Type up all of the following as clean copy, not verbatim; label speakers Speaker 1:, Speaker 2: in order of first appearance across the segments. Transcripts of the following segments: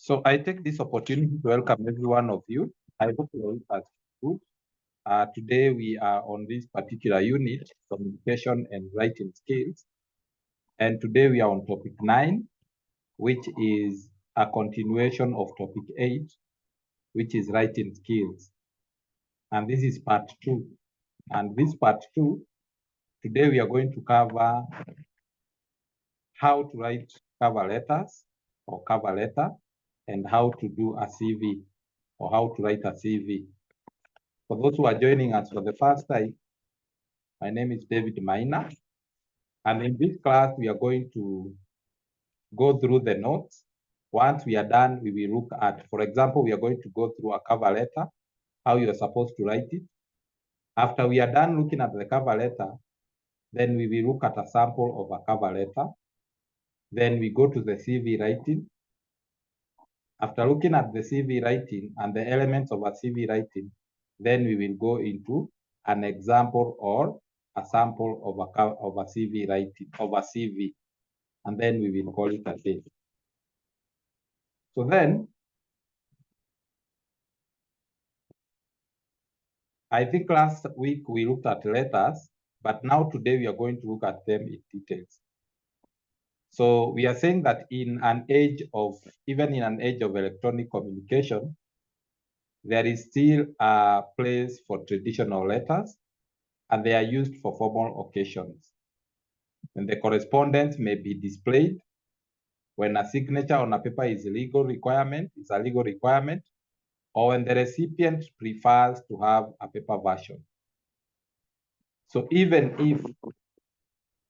Speaker 1: So I take this opportunity to welcome every one of you. I hope you all are good. Today we are on this particular unit, communication and writing skills. And today we are on topic 9, which is a continuation of topic 8, which is writing skills. And this is part 2. And this part 2, today we are going to cover how to write cover letters or cover letter and how to do a CV or how to write a CV. For those who are joining us for the first time, my name is David Maina, and in this class, we are going to go through the notes. Once we are done, we will look at, for example, we are going to go through a cover letter, how you are supposed to write it. After we are done looking at the cover letter, then we will look at a sample of a cover letter. Then we go to the CV writing. After looking at the CV writing and the elements of a CV writing, then we will go into an example or a sample of a CV writing, of a CV, and then we will call it a day. So then, I think last week we looked at letters, but now today we are going to look at them in details. So we are saying that in an age of, even in an age of electronic communication, there is still a place for traditional letters, and they are used for formal occasions. And the correspondence may be displayed when a signature on a paper is a legal requirement, or when the recipient prefers to have a paper version. So even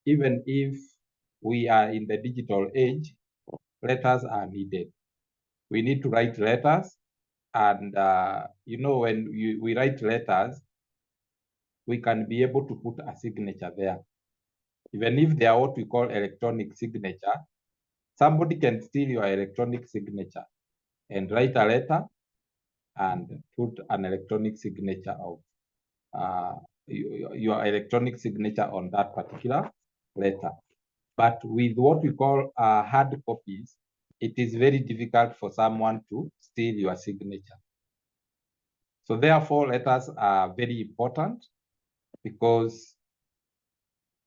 Speaker 1: if we are in the digital age, letters are needed. We need to write letters, and when we write letters, we can be able to put a signature there. Even if they are what we call electronic signature, somebody can steal your electronic signature and write a letter and put an electronic signature of your electronic signature on that particular letter. But with what we call hard copies, it is very difficult for someone to steal your signature. So therefore, letters are very important because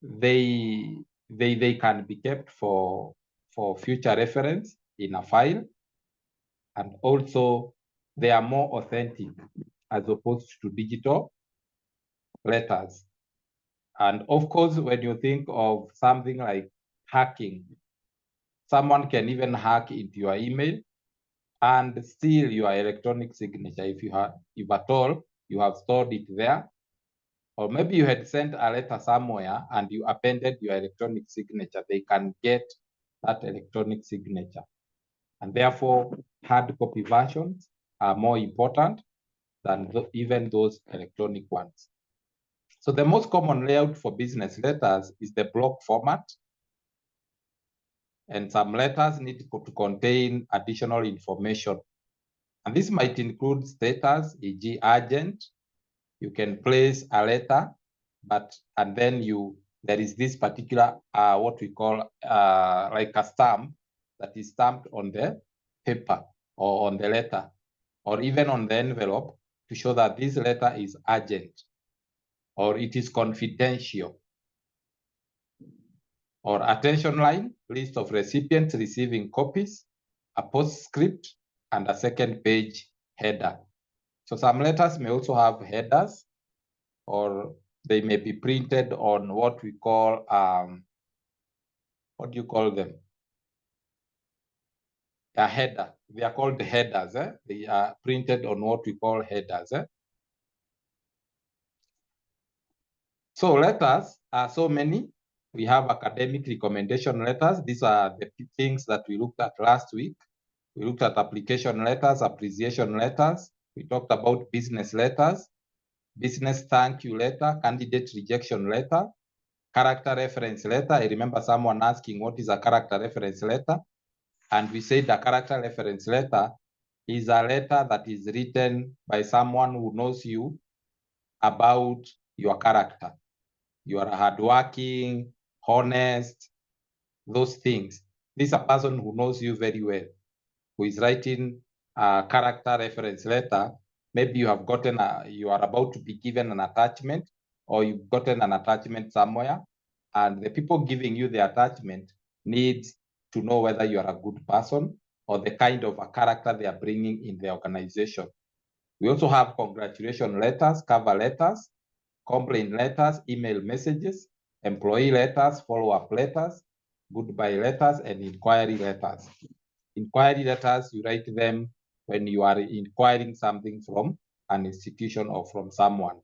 Speaker 1: they can be kept for future reference in a file, and also they are more authentic as opposed to digital letters. And of course, when you think of something like hacking, someone can even hack into your email and steal your electronic signature if at all you have stored it there. Or maybe you had sent a letter somewhere and you appended your electronic signature. They can get that electronic signature. And therefore, hard copy versions are more important than even those electronic ones. So the most common layout for business letters is the block format. And some letters need to contain additional information. And this might include status, e.g. urgent. You can place a letter, and then there is this particular, what we call like a stamp that is stamped on the paper or on the letter, or even on the envelope to show that this letter is urgent or it is confidential. Or attention line, list of recipients receiving copies, a postscript, and a second page header. So some letters may also have headers, or they may be printed on what we call, what do you call them? A header. They are called headers. They are printed on what we call headers. So letters are so many. We have academic recommendation letters. These are the things that we looked at last week. We looked at application letters, appreciation letters. We talked about business letters, business thank you letter, candidate rejection letter, character reference letter. I remember someone asking what is a character reference letter. And we said a character reference letter is a letter that is written by someone who knows you about your character. You are hardworking, honest, those things. This is a person who knows you very well. who is writing a character reference letter, maybe you have gotten you are about to be given an attachment, or you've gotten an attachment somewhere, and the people giving you the attachment needs to know whether you are a good person or the kind of a character they are bringing in the organization. We also have congratulation letters, cover letters, complaint letters, email messages, employee letters, follow-up letters, goodbye letters, and inquiry letters. Inquiry letters, you write them when you are inquiring something from an institution or from someone.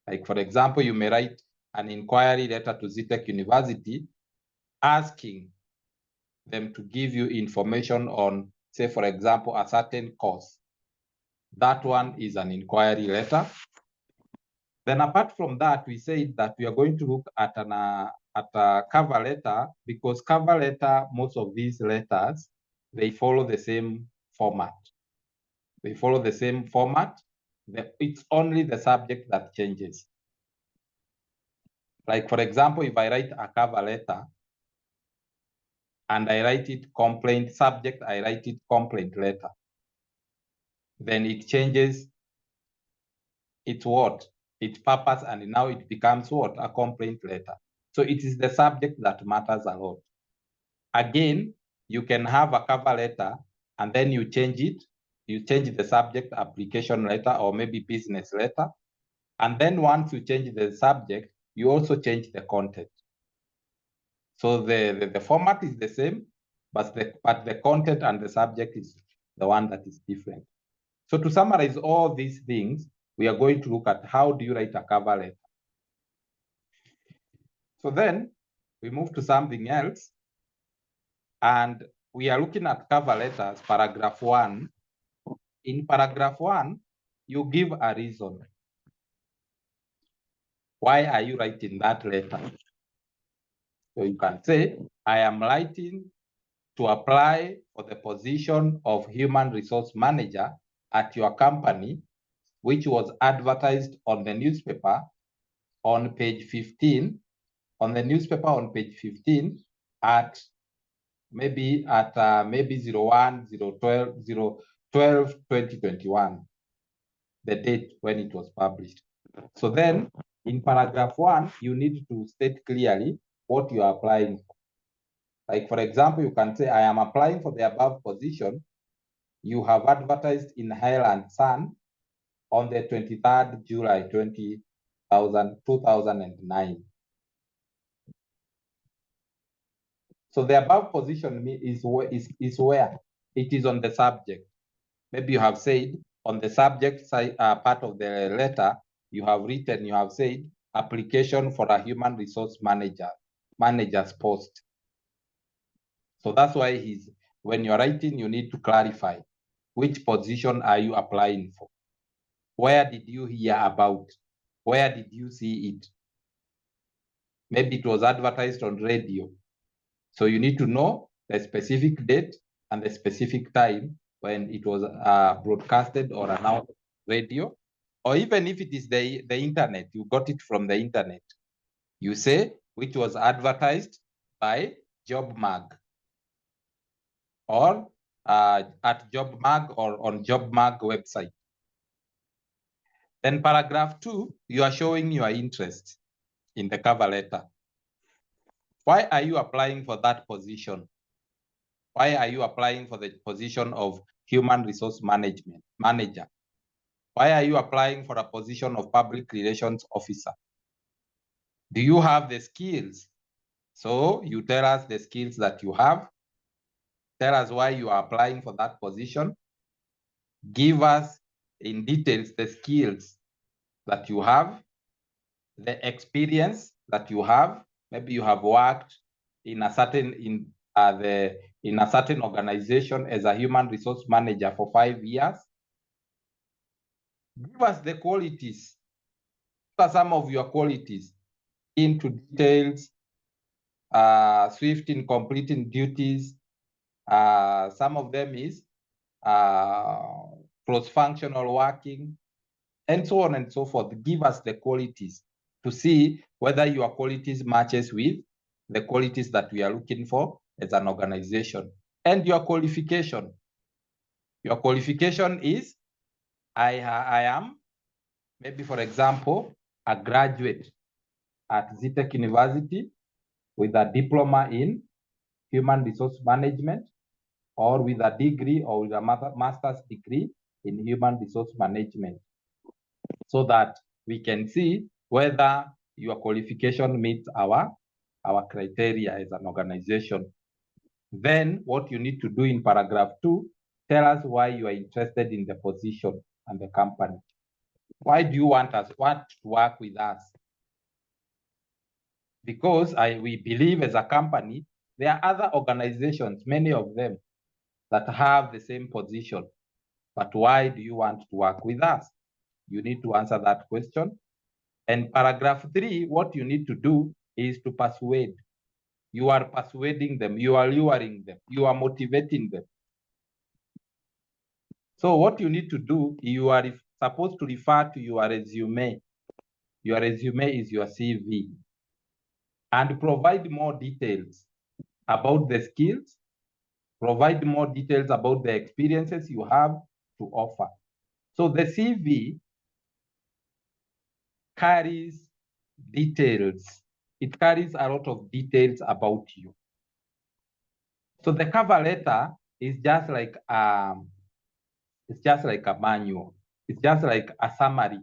Speaker 1: Like, for example, you may write an inquiry letter to Zetech University asking them to give you information on, say, for example, a certain course. That one is an inquiry letter. Then apart from that, we said that we are going to look at a cover letter, because cover letter, most of these letters, they follow the same format. They follow the same format. It's only the subject that changes. Like, for example, if I write a cover letter and I write it complaint subject, I write it complaint letter, then it changes its what? Its purpose, and now it becomes what? A complaint letter. So it is the subject that matters a lot. Again, you can have a cover letter and then you change it. You change the subject, application letter, or maybe business letter. And then once you change the subject, you also change the content. So the format is the same, but the content and the subject is the one that is different. So to summarize all these things, we are going to look at how do you write a cover letter. So then we move to something else, and we are looking at cover letters, paragraph 1. In paragraph 1, you give a reason. Why are you writing that letter? So you can say, I am writing to apply for the position of human resource manager at your company, which was advertised on the newspaper on page 15, on the newspaper on page 15 at maybe 01, 012, 012, 2021, the date when it was published. So then in paragraph 1, you need to state clearly what you are applying for. Like, for example, you can say, I am applying for the above position. You have advertised in Highland Sun on the 23rd July 2009. So the above position is where it is on the subject. Maybe you have said on the subject side, part of the letter, you have written, you have said application for a human resource manager's post. So that's why when you're writing, you need to clarify which position are you applying for? Where did you hear about? Where did you see it? Maybe it was advertised on radio. So you need to know the specific date and the specific time when it was broadcasted or announced radio. Or even if it is the internet, you got it from the internet. You say which was advertised by JobMag, or at JobMag or on JobMag website. Then paragraph 2, you are showing your interest in the cover letter. Why are you applying for that position? Why are you applying for the position of human resource manager? Why are you applying for a position of public relations officer? Do you have the skills? So you tell us the skills that you have. Tell us why you are applying for that position. Give us in details the skills that you have, the experience that you have. Maybe you have worked in a certain organization as a human resource manager for 5 years. Give us the qualities. What are some of your qualities? Into details, swift in completing duties. Some of them is cross-functional working, and so on and so forth. Give us the qualities to see whether your qualities matches with the qualities that we are looking for as an organization. And your qualification. Your qualification is, I am, maybe for example, a graduate at Zitec University with a diploma in human resource management, or with a degree or with a master's degree in human resource management, so that we can see whether your qualification meets our criteria as an organization. Then what you need to do in paragraph 2, tell us why you are interested in the position and the company. Why do you want to work with us? Because we believe as a company, there are other organizations, many of them, that have the same position. But why do you want to work with us? You need to answer that question. And paragraph 3, what you need to do is to persuade. You are persuading them, you are luring them, you are motivating them. So what you need to do, you are supposed to refer to your resume. Your resume is your CV. And provide more details about the skills, provide more details about the experiences you have to offer. So the CV carries details. It carries a lot of details about you. So the cover letter is just like it's just like a manual. It's just like a summary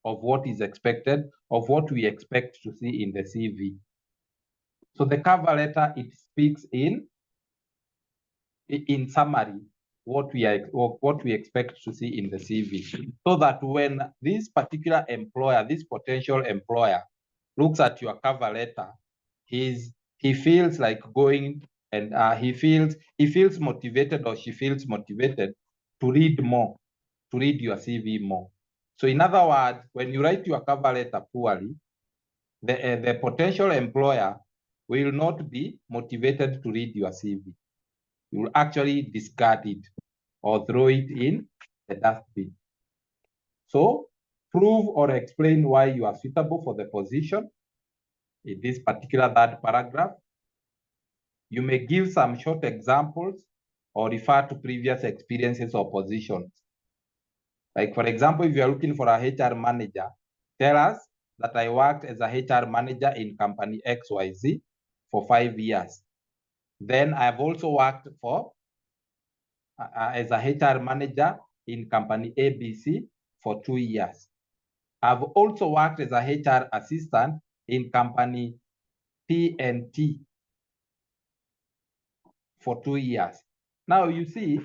Speaker 1: of what is expected, of what we expect to see in the CV. So the cover letter, it speaks in summary what we expect to see in the CV, so that when this particular employer, this potential employer, looks at your cover letter, he feels like going, and he feels motivated, or she feels motivated to read more, to read your CV more. So in other words, when you write your cover letter poorly, the potential employer will not be motivated to read your CV. You will actually discard it or throw it in the dustbin. So prove or explain why you are suitable for the position in this particular third paragraph. You may give some short examples or refer to previous experiences or positions. Like, for example, if you are looking for a HR manager, tell us that I worked as a HR manager in company XYZ for 5 years. Then I've also worked for as a HR manager in company ABC for 2 years. I've also worked as a HR assistant in company TNT for 2 years. Now you see,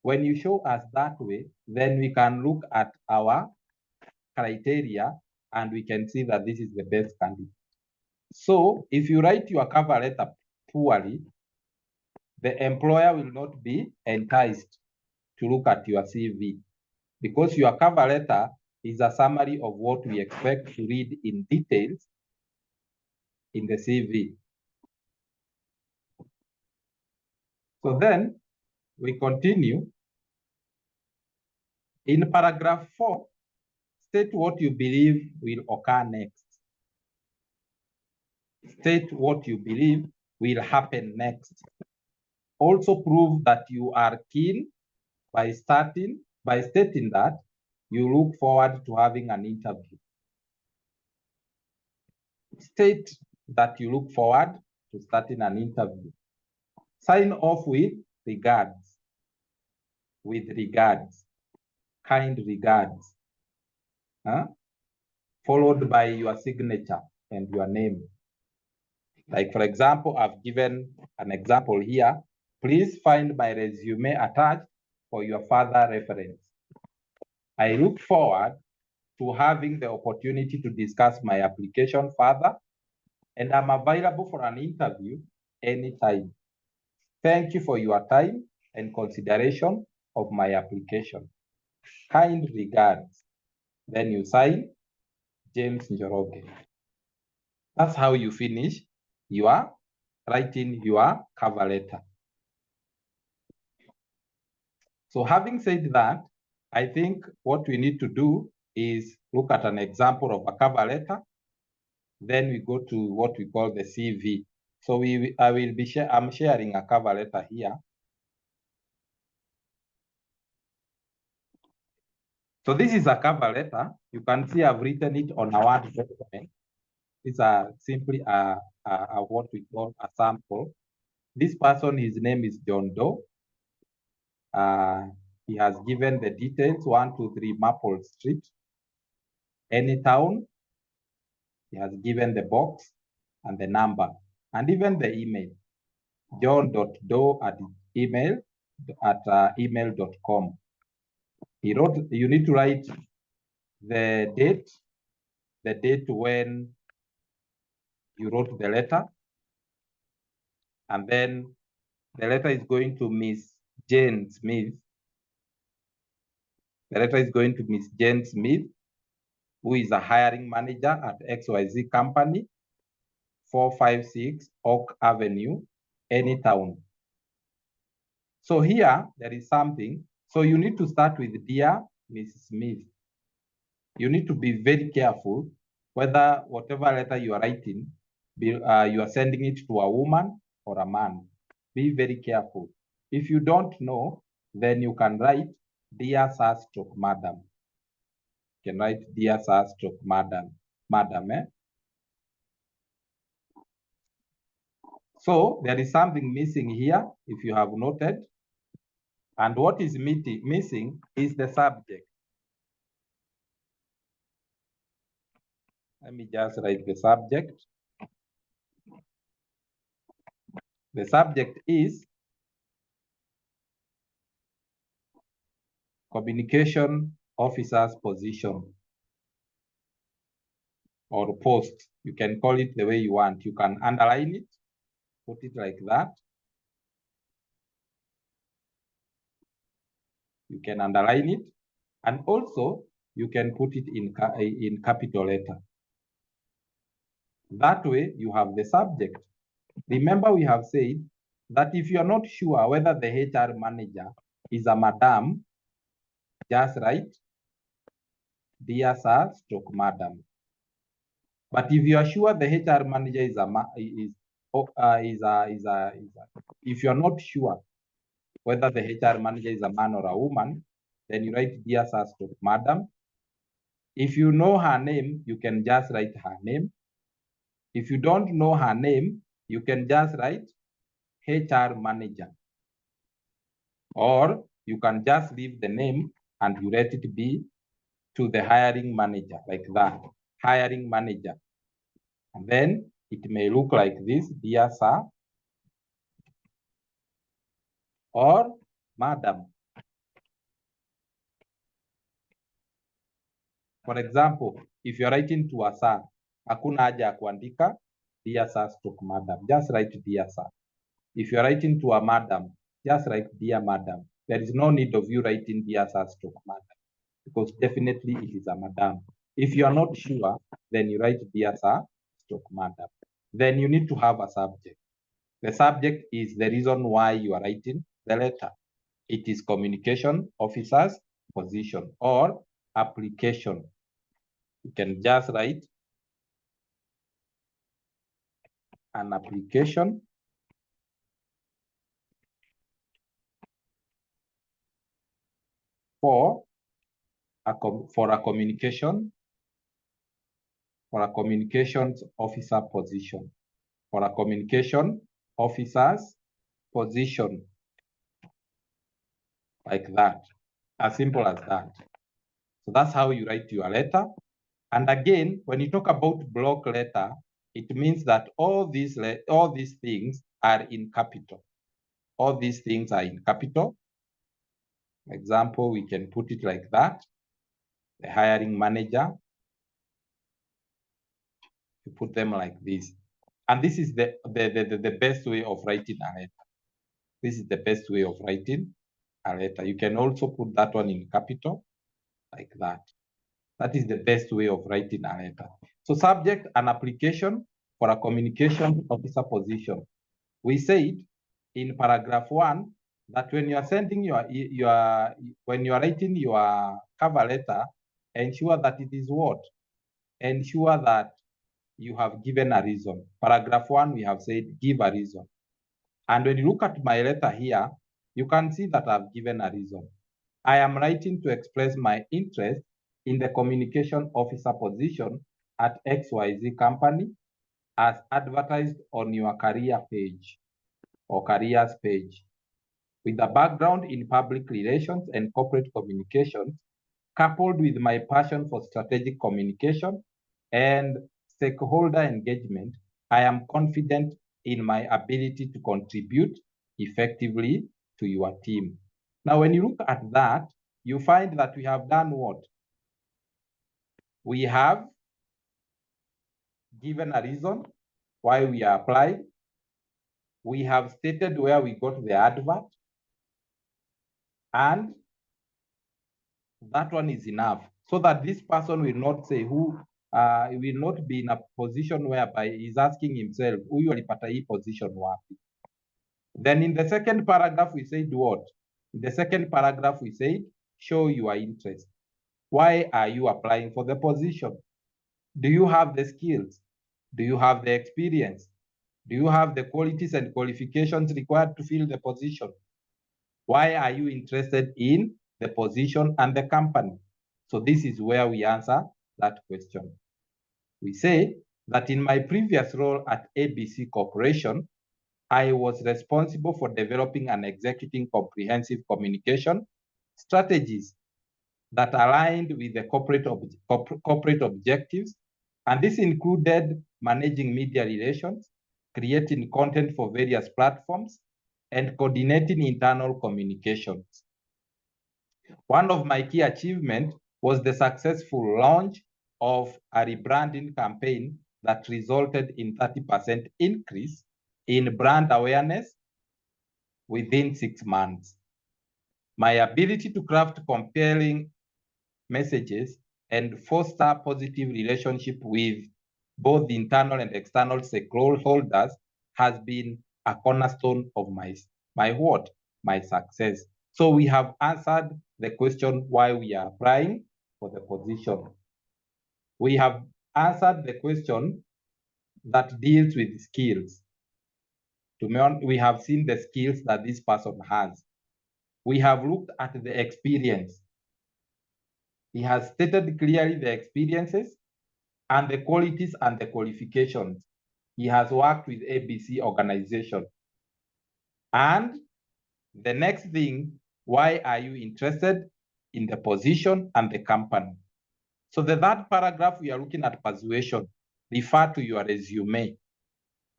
Speaker 1: when you show us that way, then we can look at our criteria and we can see that this is the best candidate. So if you write your cover letter poorly, the employer will not be enticed to look at your CV, because your cover letter is a summary of what we expect to read in details in the CV. So then we continue. In paragraph 4, state what you believe will occur next. State what you believe will happen next. Also prove that you are keen by stating that you look forward to having an interview. State that you look forward to starting an interview. Sign off with regards. With regards. Kind regards. Followed by your signature and your name. Like, for example, I've given an example here. Please find my resume attached for your further reference. I look forward to having the opportunity to discuss my application further, and I'm available for an interview anytime. Thank you for your time and consideration of my application. Kind regards. Then you sign, James Njoroge. That's how you finish your writing your cover letter. So having said that, I think what we need to do is look at an example of a cover letter. Then we go to what we call the CV. So I'm sharing a cover letter here. So this is a cover letter. You can see I've written it on a Word document. These are simply what we call a sample. This person, his name is John Doe. He has given the details, 123 Maple Street, any town. He has given the box and the number and even the email, john.doe@email.com. He wrote, you need to write the date when you wrote the letter, and then the letter is going to Miss Jane Smith. The letter is going to Miss Jane Smith, who is a hiring manager at XYZ Company, 456 Oak Avenue, any town. So here, there is something. So you need to start with Dear Miss Smith. You need to be very careful whether whatever letter you are writing, you are sending it to a woman or a man. Be very careful. If you don't know, then you can write Dear Sir stroke Madam. You can write Dear Sir stroke Madam. So there is something missing here, if you have noted. And what is missing is the subject. Let me just write the subject. The subject is communication officer's position or post. You can call it the way you want. You can underline it, put it like that. You can underline it, and also you can put it in capital letter. That way you have the subject. Remember, we have said that if you are not sure whether the HR manager is a madam, just write Dear Sir stroke Madam. But if you are sure the HR manager is if you are not sure whether the HR manager is a man or a woman, then you write Dear Sir stroke Madam. If you know her name, you can just write her name. If you don't know her name, you can just write HR manager. Or you can just leave the name and you let it be to the hiring manager, like that, hiring manager. And then it may look like this, Dear Sir or Madam. For example, if you're writing to a sir, hakuna haja ya kuandika Dear Sir stroke Madam. Just write Dear Sir. If you're writing to a madam, just write Dear Madam. There is no need of you writing Dear Sir stroke Madam, because definitely it is a madam. If you are not sure, then you write Dear Sir stroke Madam. Then you need to have a subject. The subject is the reason why you are writing the letter. It is communication officer's position or application. You can just write an application for a communications officer position, for a communication officer's position, like that, as simple as that. So that's how you write your letter. And again, when you talk about block letter, it means that all these things are in capital. All these things are in capital. Example, we can put it like that. The hiring manager, you put them like this. And this is the best way of writing a letter. This is the best way of writing a letter. You can also put that one in capital, like that. That is the best way of writing a letter. So subject, an application for a communication officer position. We said in paragraph 1 that when you are sending when you are writing your cover letter, ensure that it is what? Ensure that you have given a reason. Paragraph 1, we have said give a reason. And when you look at my letter here, you can see that I've given a reason. I am writing to express my interest in the communication officer position at XYZ company as advertised on your career page or careers page. With a background in public relations and corporate communications, coupled with my passion for strategic communication and stakeholder engagement, I am confident in my ability to contribute effectively to your team. Now, when you look at that, you find that we have done what? We have given a reason why we are applying. We have stated where we got the advert, and that one is enough, so that this person will not say will not be in a position whereby he's asking himself, huyu alipata hii position wapi? Then in the second paragraph, we said what? In the second paragraph, we said, show your interest. Why are you applying for the position? Do you have the skills? Do you have the experience? Do you have the qualities and qualifications required to fill the position? Why are you interested in the position and the company? So this is where we answer that question. We say that in my previous role at ABC Corporation, I was responsible for developing and executing comprehensive communication strategies that aligned with the corporate objectives. And this included managing media relations, creating content for various platforms, and coordinating internal communications. One of my key achievements was the successful launch of a rebranding campaign that resulted in 30% increase in brand awareness within 6 months. My ability to craft compelling messages and foster positive relationship with both the internal and external stakeholders has been a cornerstone of my success. So we have answered the question why we are applying for the position. We have answered the question that deals with skills. We have seen the skills that this person has. We have looked at the experience. He has stated clearly the experiences and the qualities and the qualifications. He has worked with ABC organization. And the next thing, why are you interested in the position and the company? So the third paragraph, we are looking at persuasion. Refer to your resume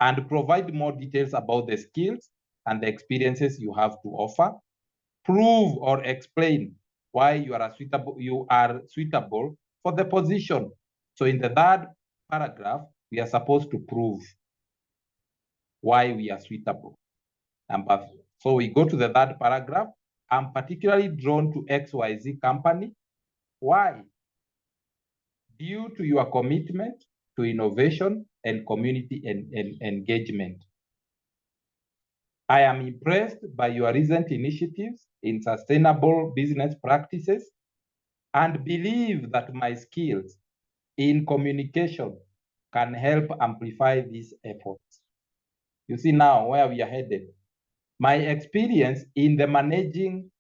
Speaker 1: and provide more details about the skills and the experiences you have to offer. Prove or explain why you are suitable for the position. So in the third paragraph, we are supposed to prove why we are suitable. So we go to the third paragraph. I'm particularly drawn to XYZ company. Why? Due to your commitment to innovation and community engagement. I am impressed by your recent initiatives in sustainable business practices and believe that my skills in communication can help amplify these efforts. You see now where we are headed. My experience in managing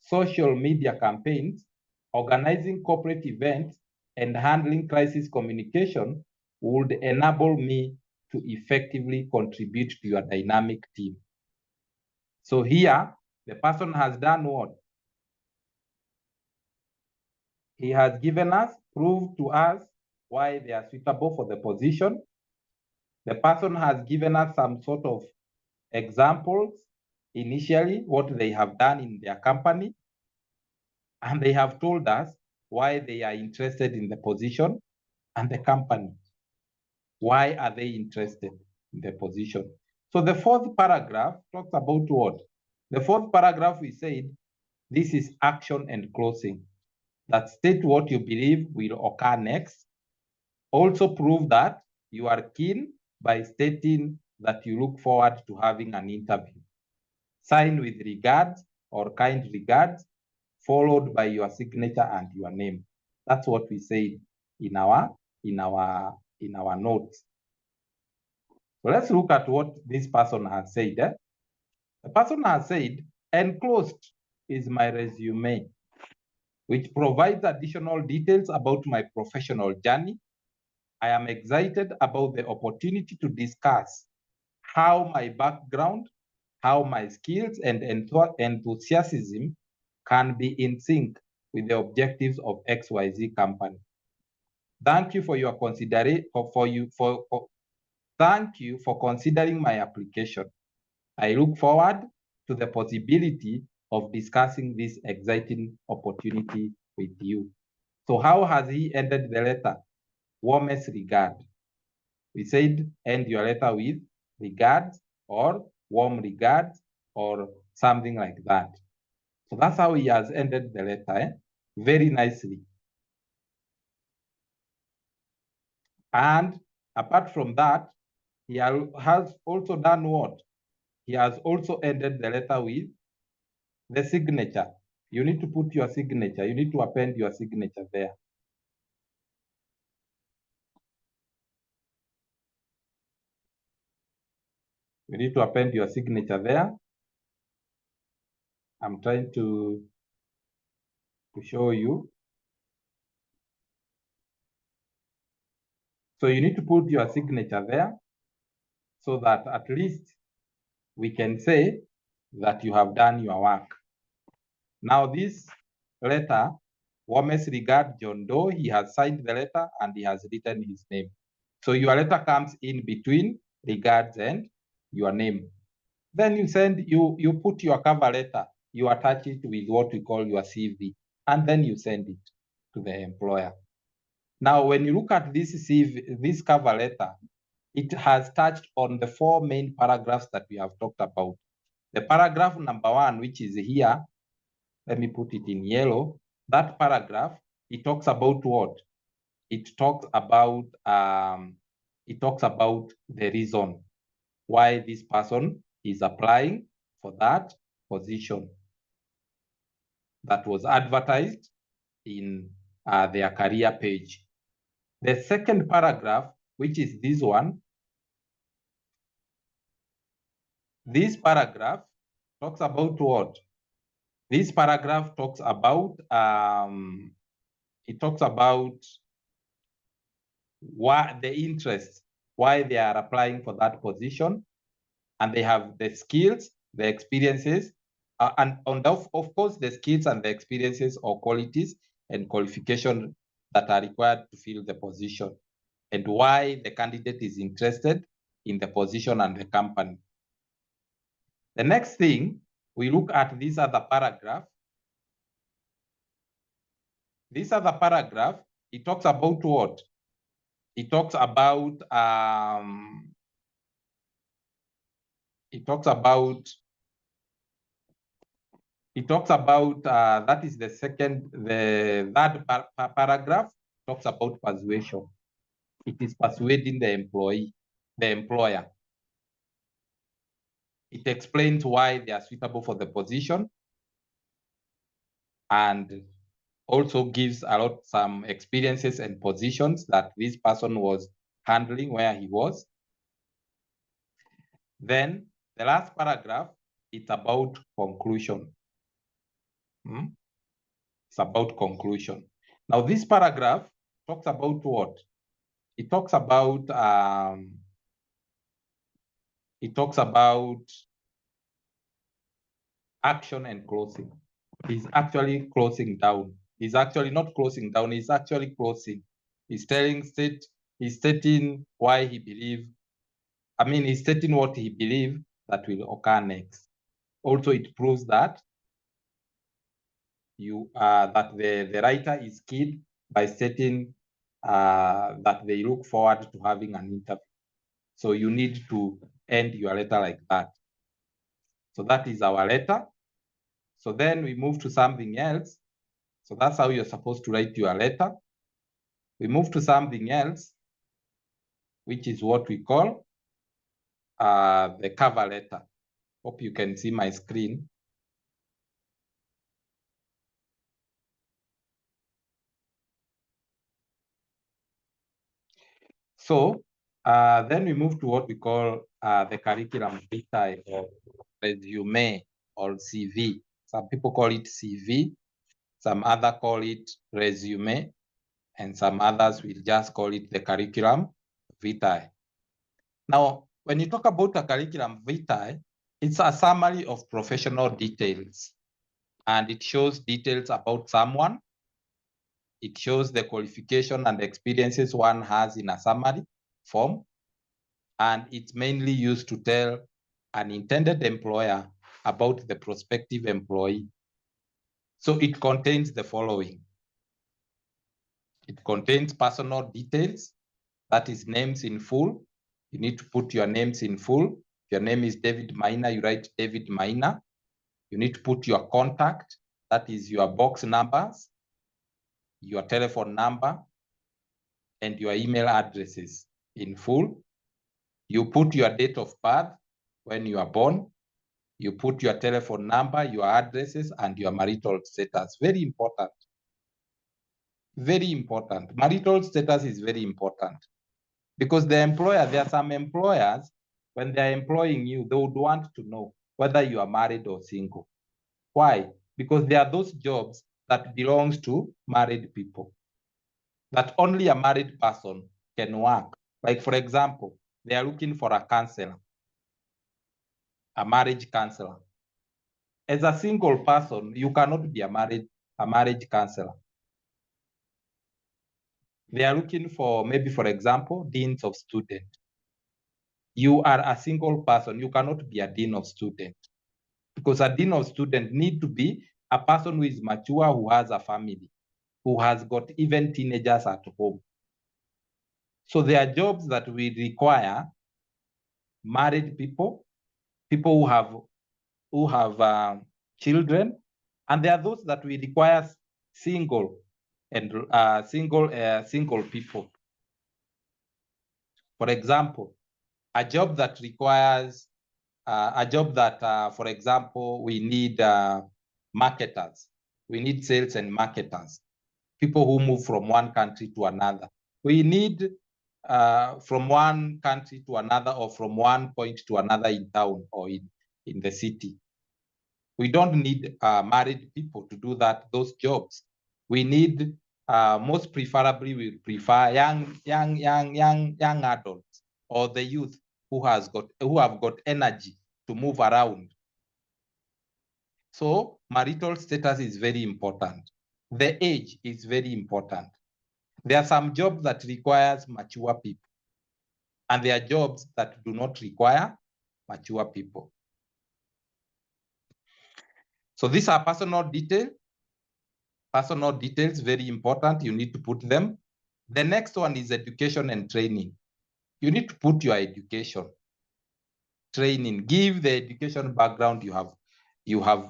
Speaker 1: social media campaigns, organizing corporate events, and handling crisis communication would enable me to effectively contribute to your dynamic team. So here, the person has done what? He has given us, proved to us why they are suitable for the position. The person has given us some sort of examples, initially, what they have done in their company, and they have told us why they are interested in the position and the company. Why are they interested in the position? So the fourth paragraph talks about what? The fourth paragraph, we said, this is action and closing. That state what you believe will occur next. Also prove that you are keen by stating that you look forward to having an interview. Sign with regards or kind regards, followed by your signature and your name. That's what we said in our notes. So let's look at what this person has said. The person has said, enclosed is my resume, which provides additional details about my professional journey. I am excited about the opportunity to discuss how my background, how my skills and enthusiasm can be in sync with the objectives of XYZ company. Thank you for your consideration. Thank you for considering my application. I look forward to the possibility of discussing this exciting opportunity with you. So how has he ended the letter? Warmest regard. We said end your letter with regards or warm regards or something like that. So that's how he has ended the letter, very nicely. And apart from that, he has also done what? He has also ended the letter with the signature. You need to put your signature. You need to append your signature there. You need to append your signature there. I'm trying to show you. So you need to put your signature there so that at least we can say that you have done your work. Now this letter, warmest regard John Doe, he has signed the letter and he has written his name. So your letter comes in between regards and your name. Then you put your cover letter, you attach it with what we call your CV, and then you send it to the employer. Now, when you look at this CV, this cover letter, it has touched on the 4 main paragraphs that we have talked about. The paragraph number 1, which is here, let me put it in yellow. That paragraph, it talks about what? It talks about the reason why this person is applying for that position that was advertised in their career page. The second paragraph, which is this one, this paragraph talks about what? This paragraph talks about, it talks about what the interest, why they are applying for that position, and they have the skills, the experiences, and of course, the skills and the experiences or qualities and qualifications that are required to fill the position, and why the candidate is interested in the position and the company. The next thing, we look at this other paragraph. This other paragraph, it talks about what? It talks about that is the third paragraph talks about persuasion. It is persuading the employer. It explains why they are suitable for the position and also gives some experiences and positions that this person was handling where he was. Then the last paragraph, it's about conclusion. It's about conclusion. Now this paragraph talks about what? It talks about action and closing. He's actually closing down. He's actually not closing down, he's actually closing. He's stating why he believes, he's stating what he believes that will occur next. Also, it proves that the writer is keen by stating that they look forward to having an interview. So you need to end your letter like that. So that is our letter. So then we move to something else. So that's how you're supposed to write your letter. We move to something else, which is what we call the cover letter. Hope you can see my screen. So then we move to what we call the curriculum vitae or resume or CV. Some people call it CV. Some other call it resume. And some others will just call it the curriculum vitae. Now, when you talk about a curriculum vitae, it's a summary of professional details. And it shows details about someone. It shows the qualification and experiences one has in a summary form. And it's mainly used to tell an intended employer about the prospective employee. So it contains the following. It contains personal details, that is names in full. You need to put your names in full. If your name is David Maina, you write David Maina. You need to put your contact, that is your box numbers, your telephone number, and your email addresses in full. You put your date of birth, when you are born. You put your telephone number, your addresses, and your marital status. Very important. Very important. Marital status is very important. Because the employer, there are some employers, when they're employing you, they would want to know whether you are married or single. Why? Because there are those jobs that belongs to married people, that only a married person can work. Like, for example, they are looking for a counselor, a marriage counselor. As a single person, you cannot be a marriage counselor. They are looking for, maybe, for example, deans of students. You are a single person, you cannot be a dean of student, because a dean of student need to be a person who is mature, who has a family, who has got even teenagers at home. So there are jobs that we require married people, people who have children, and there are those that we require single people. For example, a job that requires for example, we need marketers. We need sales and marketers, people who move from one country to another. We need from one country to another, or from one point to another in town or in the city. We don't need married people to do those jobs. We need, most preferably, we prefer young adults, or the youth who have got energy to move around. So marital status is very important. The age is very important. There are some jobs that requires mature people, and there are jobs that do not require mature people. So these are personal details. Personal details, very important. You need to put them. The next one is education and training. You need to put your education, training, give the education background you have.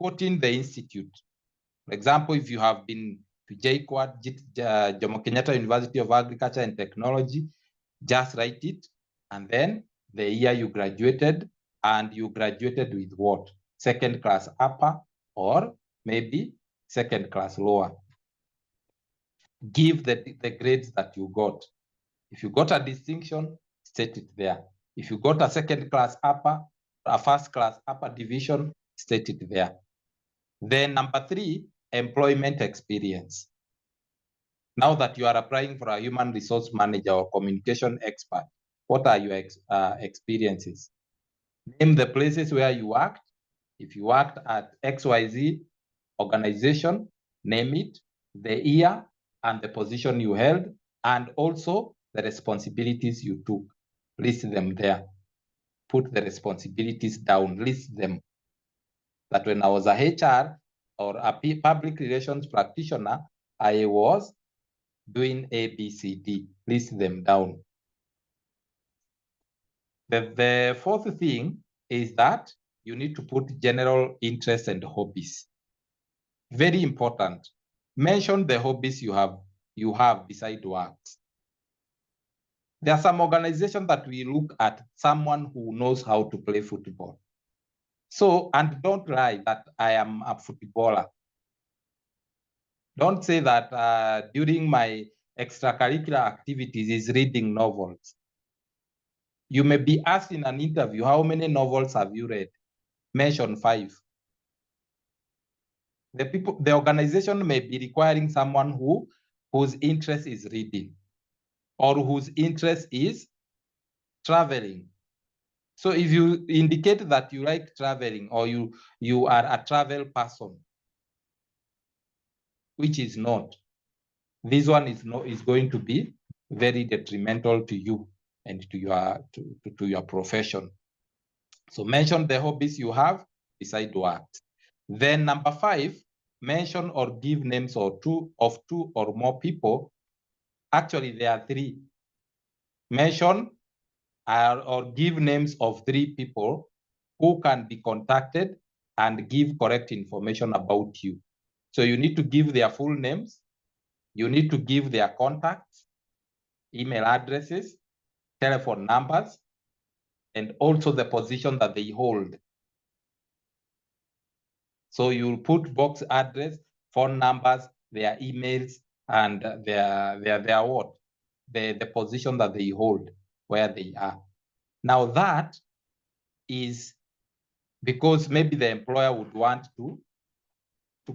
Speaker 1: Put in the institute. For example, if you have been to JKUAT, Jomo Kenyatta University of Agriculture and Technology, just write it, and then the year you graduated, and you graduated with what? Second class upper, or maybe second class lower. Give the grades that you got. If you got a distinction, state it there. If you got a second class upper, a first class upper division, state it there. Then number 3, employment experience. Now that you are applying for a human resource manager or communication expert, what are your experiences? Name the places where you worked. If you worked at XYZ organization, name it, the year and the position you held, and also the responsibilities you took. List them there. Put the responsibilities down, list them. That when I was a HR or a public relations practitioner, I was doing A, B, C, D. List them down. The 4th thing is that you need to put general interests and hobbies. Very important. Mention the hobbies you have beside work. There are some organizations that we look at someone who knows how to play football. So, and don't lie that I am a footballer. Don't say that during my extracurricular activities is reading novels. You may be asked in an interview, how many novels have you read? mention 5. The organization may be requiring someone whose interest is reading or whose interest is traveling. So if you indicate that you like traveling or you are a travel person, which is not, this one is going to be very detrimental to you and to your profession. So mention the hobbies you have beside work. Then number 5, mention or give names of two or more people. Actually, there are 3. Mention or give names of 3 people who can be contacted and give correct information about you. So you need to give their full names. You need to give their contacts, email addresses, telephone numbers, and also the position that they hold. So you'll put box address, phone numbers, their emails, and their what? The position that they hold, where they are. Now that is because maybe the employer would want to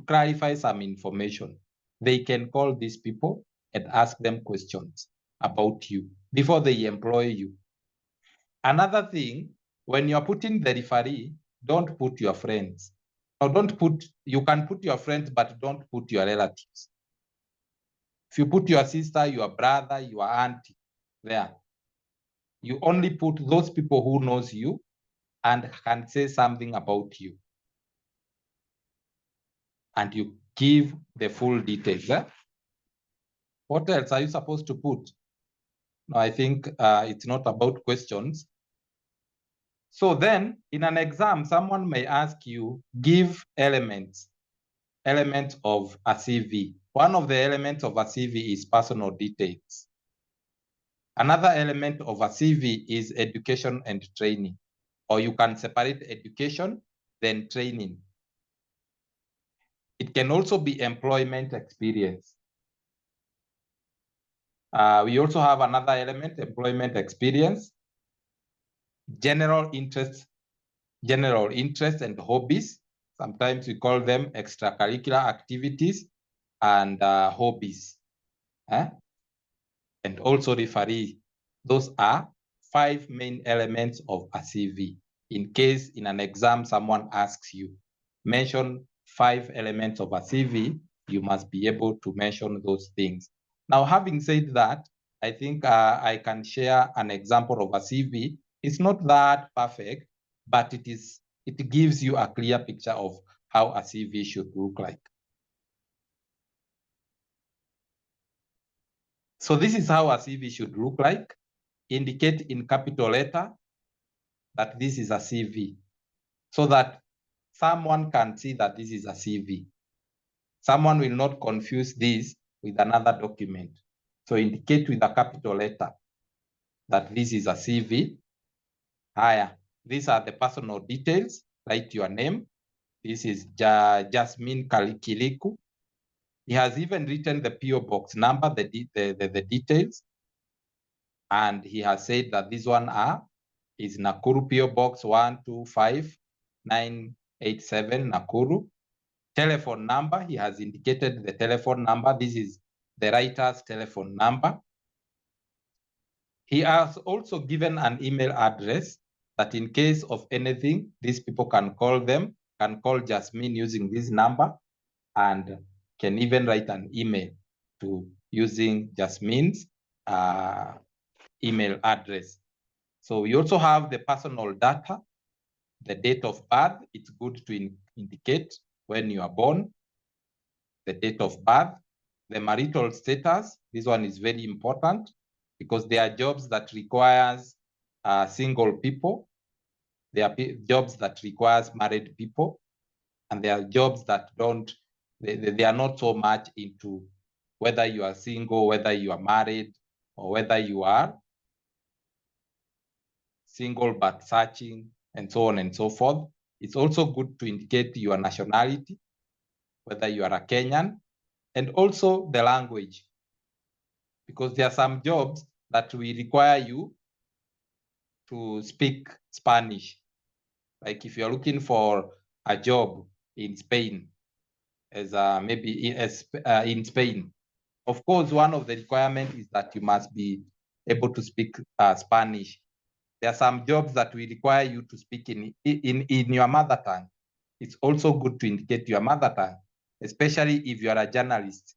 Speaker 1: clarify some information. They can call these people and ask them questions about you before they employ you. Another thing, when you're putting the referee, don't put your friends. Or you can put your friends, but don't put your relatives. If you put your sister, your brother, your auntie there, you only put those people who knows you and can say something about you. And you give the full details. What else are you supposed to put? No, I think it's not about questions. So then in an exam, someone may ask you, give elements of a CV. One of the elements of a CV is personal details. Another element of a CV is education and training, or you can separate education, then training. It can also be employment experience. We also have another element, employment experience, general interest and hobbies. Sometimes we call them extracurricular activities and hobbies. And also referee. Those are 5 main elements of a CV. In case in an exam someone asks you, mention 5 elements of a CV, you must be able to mention those things. Now, having said that, I think I can share an example of a CV. It's not that perfect, but it gives you a clear picture of how a CV should look like. So this is how a CV should look like. Indicate in capital letter that this is a CV so that someone can see that this is a CV. Someone will not confuse this with another document. So indicate with a capital letter that this is a CV. These are the personal details. Write your name. This is Jasmine Kiliku. He has even written the PO box number, the details. And he has said that this one is Nakuru PO Box 125987 Nakuru. Telephone number, he has indicated the telephone number. This is the writer's telephone number. He has also given an email address that in case of anything, these people can call Jasmine using this number and can even write an email to using Jasmine's email address. So we also have the personal data, the date of birth. It's good to indicate when you are born, the date of birth, the marital status. This one is very important because there are jobs that requires single people. There are jobs that requires married people, and there are jobs that don't, they are not so much into whether you are single, whether you are married, or whether you are single but searching, and so on and so forth. It's also good to indicate your nationality, whether you are a Kenyan, and also the language, because there are some jobs that we require you to speak Spanish. Like if you're looking for a job in Spain, as maybe in Spain, of course, one of the requirements is that you must be able to speak Spanish. There are some jobs that will require you to speak in your mother tongue. It's also good to indicate your mother tongue, especially if you are a journalist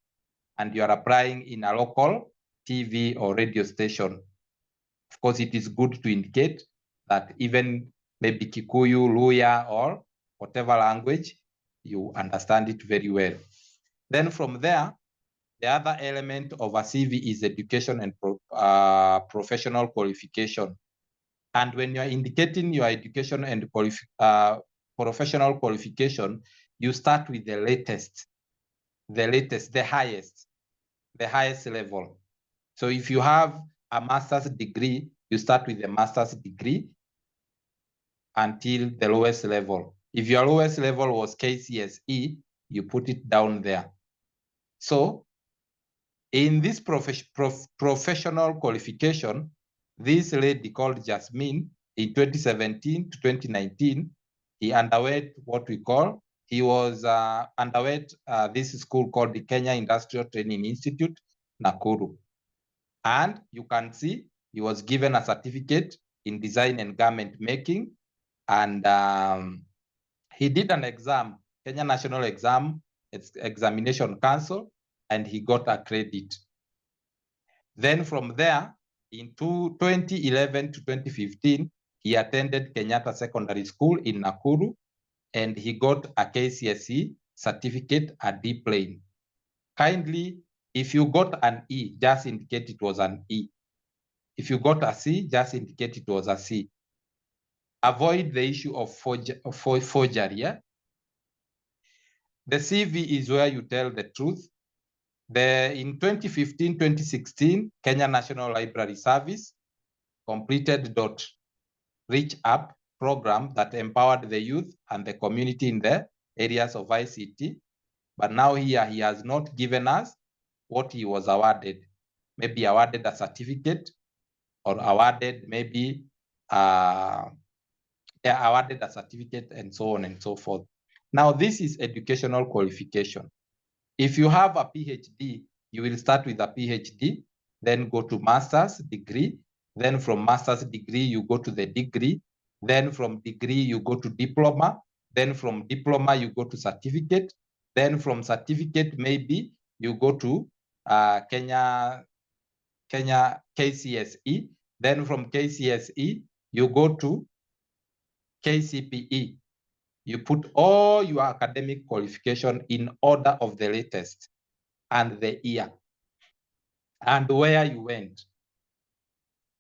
Speaker 1: and you are applying in a local TV or radio station. Of course, it is good to indicate that even maybe Kikuyu, Luya, or whatever language, you understand it very well. Then from there, the other element of a CV is education and professional qualification. And when you're indicating your education and professional qualification, you start with the latest, the highest level. So if you have a master's degree, you start with the master's degree until the lowest level. If your lowest level was KCSE, you put it down there. So in this professional qualification, this lady called Jasmine, in 2017 to 2019, he underwent what we call, he was underwent this school called the Kenya Industrial Training Institute, Nakuru. And you can see he was given a certificate in design and garment making. And he did an exam, Kenya National Examination Council, and he got a credit. Then from there, in 2011 to 2015, he attended Kenyatta Secondary School in Nakuru, and he got a KCSE certificate, a D plane. Kindly, if you got an E, just indicate it was an E. If you got a C, just indicate it was a C. Avoid the issue of forgery. Yeah? The CV is where you tell the truth. In 2015-2016, Kenya National Library Service completed Reach Up program that empowered the youth and the community in the areas of ICT. But now here, he has not given us what he was awarded. Maybe awarded a certificate or awarded maybe awarded a certificate and so on and so forth. Now, this is educational qualification. If you have a PhD, you will start with a PhD, then go to master's degree. Then from master's degree, you go to the degree. Then from degree, you go to diploma. Then from diploma, you go to certificate. Then from certificate, maybe you go to Kenya KCSE. Then from KCSE, you go to KCPE. You put all your academic qualification in order of the latest and the year and where you went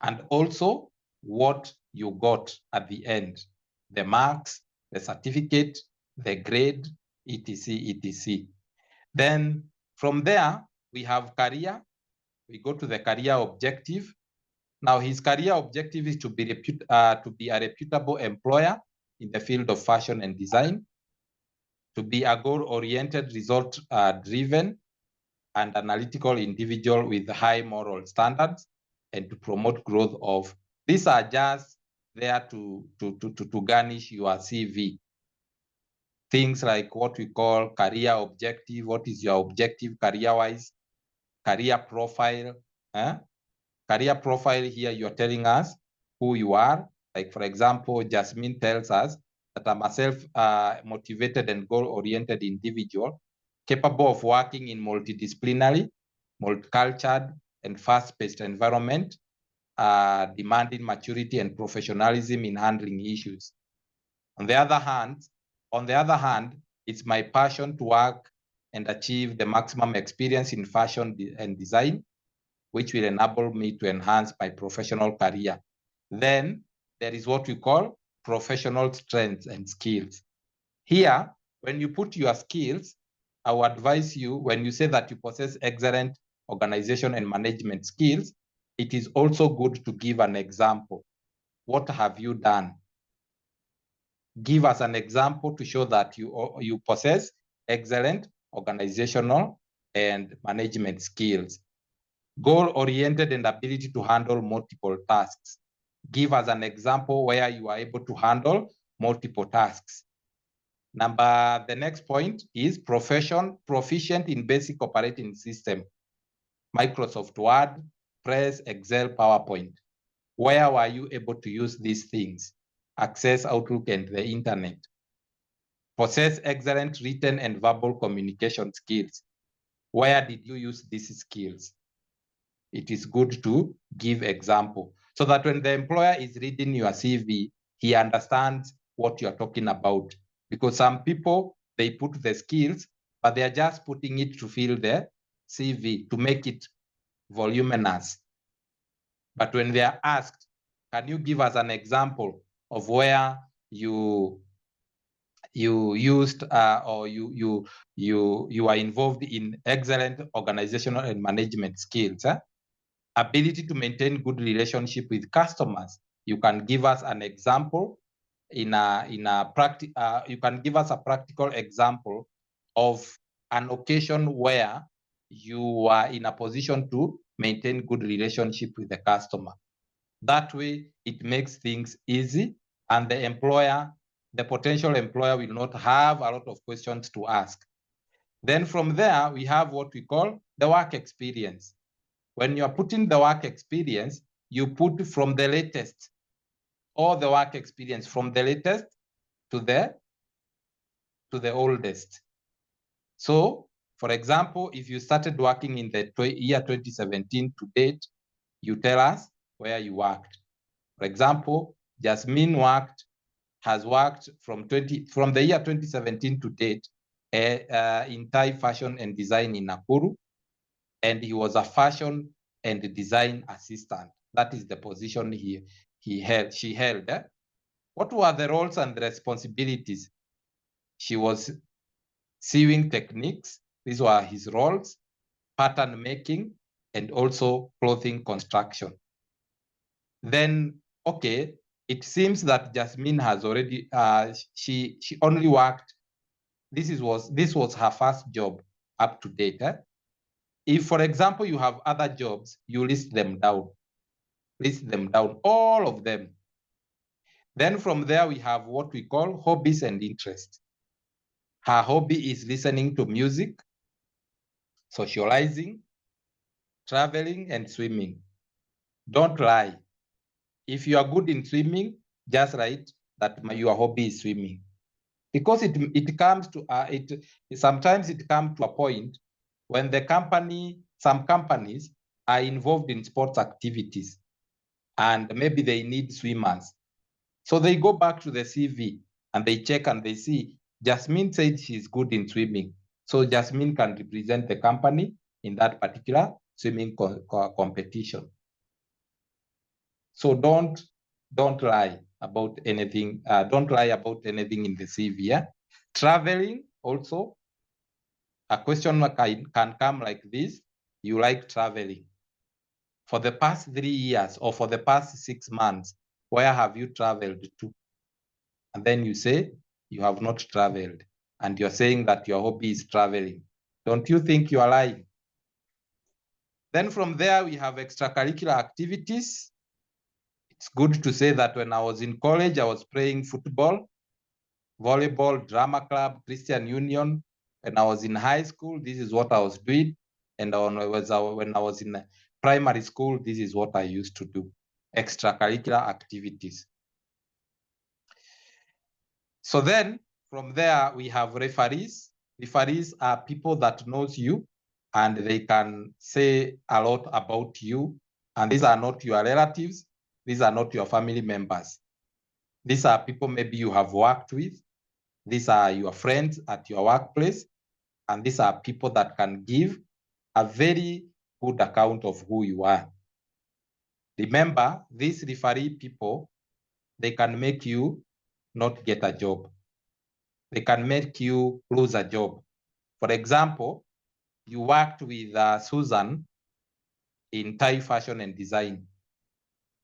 Speaker 1: and also what you got at the end, the marks, the certificate, the grade, etc, etc. Then from there, we have career. We go to the career objective. Now his career objective is to be a reputable employer in the field of fashion and design, to be a goal-oriented, result-driven, and analytical individual with high moral standards, and to promote growth of. These are just there to garnish your CV. Things like what we call career objective. What is your objective career-wise? Career profile. Career profile here, you're telling us who you are. Like, for example, Jasmine tells us that I'm a self-motivated and goal-oriented individual, capable of working in multidisciplinary, multicultural, and fast-paced environment, demanding maturity and professionalism in handling issues. On the other hand, it's my passion to work and achieve the maximum experience in fashion and design, which will enable me to enhance my professional career. Then there is what we call professional strengths and skills. Here, when you put your skills, I would advise you, when you say that you possess excellent organization and management skills, it is also good to give an example. What have you done? Give us an example to show that you possess excellent organizational and management skills. Goal-oriented and ability to handle multiple tasks. Give us an example where you are able to handle multiple tasks. The next point is proficient in basic operating system, Microsoft Word, Press, Excel, PowerPoint. Where were you able to use these things? Access Outlook and the internet. Possess excellent written and verbal communication skills. Where did you use these skills? It is good to give example so that when the employer is reading your CV, he understands what you're talking about. Because some people, they put the skills, but they are just putting it to fill the CV, to make it voluminous. But when they are asked, can you give us an example of where you used or you are involved in excellent organizational and management skills, ability to maintain good relationship with customers. You can give us an example you can give us a practical example of an occasion where you are in a position to maintain good relationship with the customer. That way, it makes things easy, and the potential employer will not have a lot of questions to ask. Then from there, we have what we call the work experience. When you're putting the work experience, you put from the latest, or the work experience from the latest to the oldest. So, for example, if you started working in the year 2017 to date, you tell us where you worked. For example, Jasmine has worked from the year 2017 to date in Thai fashion and design in Nakuru, and he was a fashion and design assistant. That is the position she held. What were the roles and the responsibilities? She was sewing techniques. These were his roles, pattern making, and also clothing construction. Then, okay, it seems that Jasmine has already, she only worked, this was her first job up to date. If, for example, you have other jobs, you list them down, all of them. Then from there, we have what we call hobbies and interests. Her hobby is listening to music, socializing, traveling, and swimming. Don't lie. If you are good in swimming, just write that your hobby is swimming. Because sometimes it comes to a point when some companies are involved in sports activities, and maybe they need swimmers. So they go back to the CV and they check and they see Jasmine said she's good in swimming. So Jasmine can represent the company in that particular swimming competition. So don't lie about anything. Don't lie about anything in the CV. Yeah? Traveling also, a question can come like this. You like traveling. For the past 3 years or for the past 6 months, where have you traveled to? And then you say you have not traveled, and you're saying that your hobby is traveling. Don't you think you are lying? Then from there, we have extracurricular activities. It's good to say that when I was in college, I was playing football, volleyball, drama club, Christian Union. When I was in high school, this is what I was doing. And when I was in primary school, this is what I used to do, extracurricular activities. So then from there, we have referees. Referees are people that knows you and they can say a lot about you. And these are not your relatives. These are not your family members. These are people maybe you have worked with. These are your friends at your workplace. And these are people that can give a very good account of who you are. Remember, these referee people, they can make you not get a job. They can make you lose a job. For example, you worked with Susan in Thai fashion and design.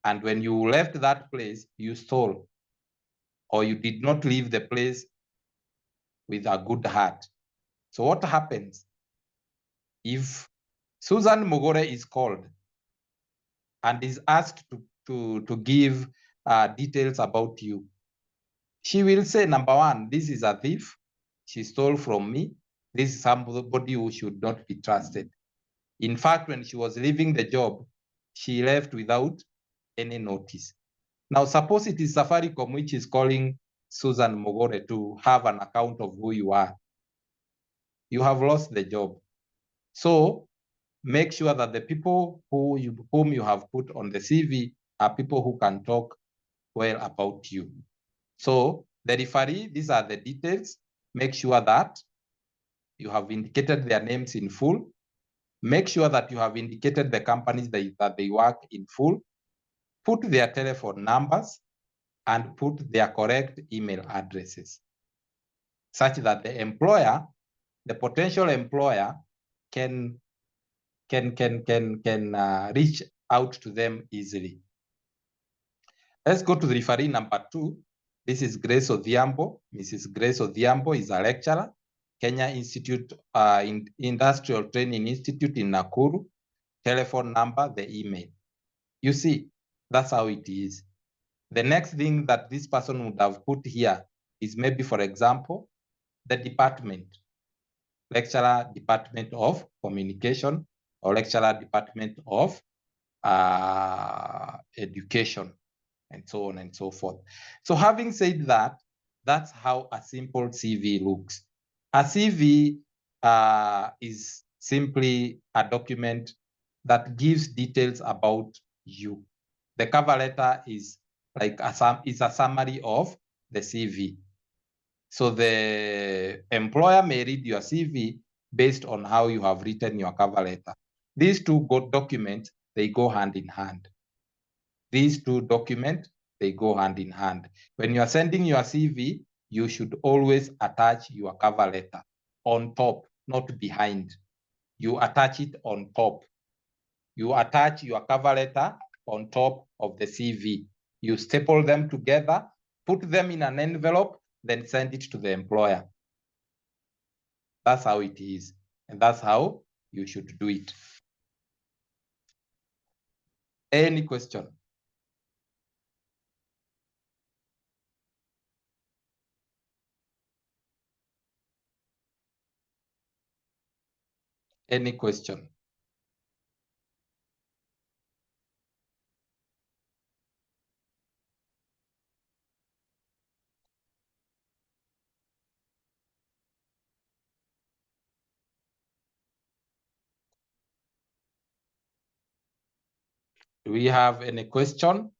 Speaker 1: And when you left that place, you stole, or you did not leave the place with a good heart. So what happens if Susan Mogore is called and is asked to give details about you? She will say, number one, this is a thief. She stole from me. This is somebody who should not be trusted. In fact, when she was leaving the job, she left without any notice. Now, suppose it is Safaricom which is calling Susan Mogore to have an account of who you are. You have lost the job. So make sure that the people whom you have put on the CV are people who can talk well about you. So the referee, these are the details. Make sure that you have indicated their names in full. Make sure that you have indicated the companies that they work in full. Put their telephone numbers and put their correct email addresses, such that the employer, the potential employer, can reach out to them easily. Let's go to the referee number 2. This is Grace Odhiambo. Mrs. Grace Odhiambo is a lecturer, Kenya Institute Industrial Training Institute in Nakuru. Telephone number, the email. You see, that's how it is. The next thing that this person would have put here is maybe, for example, the department, lecturer department of communication or lecturer department of education, and so on and so forth. So having said that, that's how a simple CV looks. A CV is simply a document that gives details about you. The cover letter is like a summary of the CV. So the employer may read your CV based on how you have written your cover letter. These two documents, they go hand in hand. These two documents, they go hand in hand. When you are sending your CV, you should always attach your cover letter on top, not behind. You attach it on top. You attach your cover letter on top of the CV. You staple them together, put them in an envelope, then send it to the employer. That's how it is. And that's how you should do it. Any question? Any question? Do we have any question?